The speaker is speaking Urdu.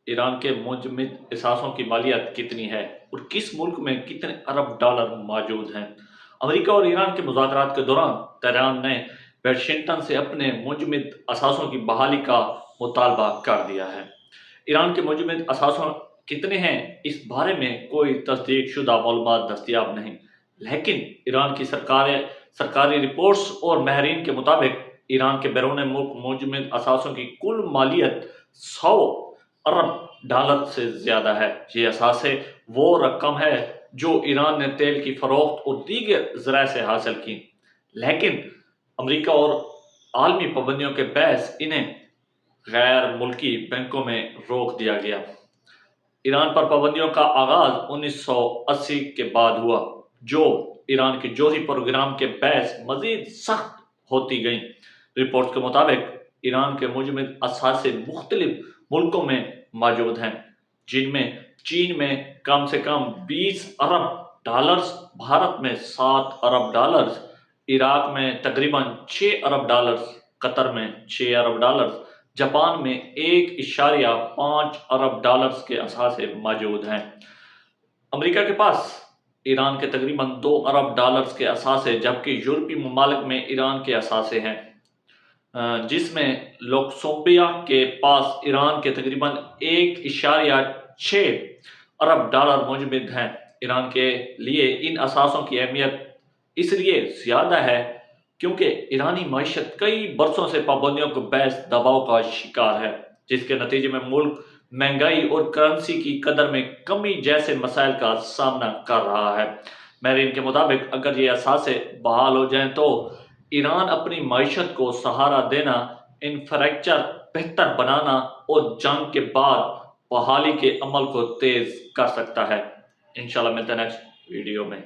ایران کے منجمد اثاثوں کی مالیت کتنی ہے اور کس ملک میں کتنے ارب ڈالر موجود ہیں؟ امریکہ اور ایران کے مذاکرات کے دوران طہران نے واشنگٹن سے اپنے منجمد اثاثوں کی بحالی کا مطالبہ کر دیا ہے۔ ایران کے منجمد اثاثوں کتنے ہیں اس بارے میں کوئی تصدیق شدہ معلومات دستیاب نہیں، لیکن ایران کی سرکاری رپورٹس اور ماہرین کے مطابق ایران کے بیرون ملک منجمد اثاثوں کی کل مالیت 100 ارب ڈالر سے زیادہ ہے۔ یہ اثاثے وہ رقم ہے جو ایران نے تیل کی فروخت اور دیگر ذرائع سے حاصل کی، لیکن امریکہ اور عالمی پابندیوں کے باعث انہیں غیر ملکی بینکوں میں روک دیا گیا۔ ایران پر پابندیوں کا آغاز 1980 کے بعد ہوا، جو ایران کے جوہری پروگرام کے باعث مزید سخت ہوتی گئیں۔ رپورٹ کے مطابق ایران کے منجمد اثاثے مختلف ملکوں میں موجود ہیں، جن میں چین میں کم سے کم 20 ارب ڈالرز، بھارت میں 7 ارب ڈالرز، عراق میں تقریباً 6 ارب ڈالرز، قطر میں 6 ارب ڈالرز، جاپان میں 1.5 ارب ڈالرز کے اثاثے موجود ہیں۔ امریکہ کے پاس ایران کے تقریباً 2 ارب ڈالرز کے اثاثے، جبکہ یورپی ممالک میں ایران کے اثاثے ہیں، جس میں لوکسمبرگ کے پاس ایران کے تقریباً 1.6 ارب ڈالر منجمد ہیں۔ ایران کے لیے ان اثاثوں کی اہمیت اس لیے زیادہ ہے کیونکہ ایرانی معیشت کئی برسوں سے پابندیوں کے باعث دباؤ کا شکار ہے، جس کے نتیجے میں ملک مہنگائی اور کرنسی کی قدر میں کمی جیسے مسائل کا سامنا کر رہا ہے۔ ماہرین کے مطابق اگر یہ اثاثے بحال ہو جائیں تو ایران اپنی معیشت کو سہارا دینا، انفراسٹرکچر بہتر بنانا اور جنگ کے بعد بحالی کے عمل کو تیز کر سکتا ہے۔ انشاءاللہ ملتے ہیں نیکسٹ ویڈیو میں۔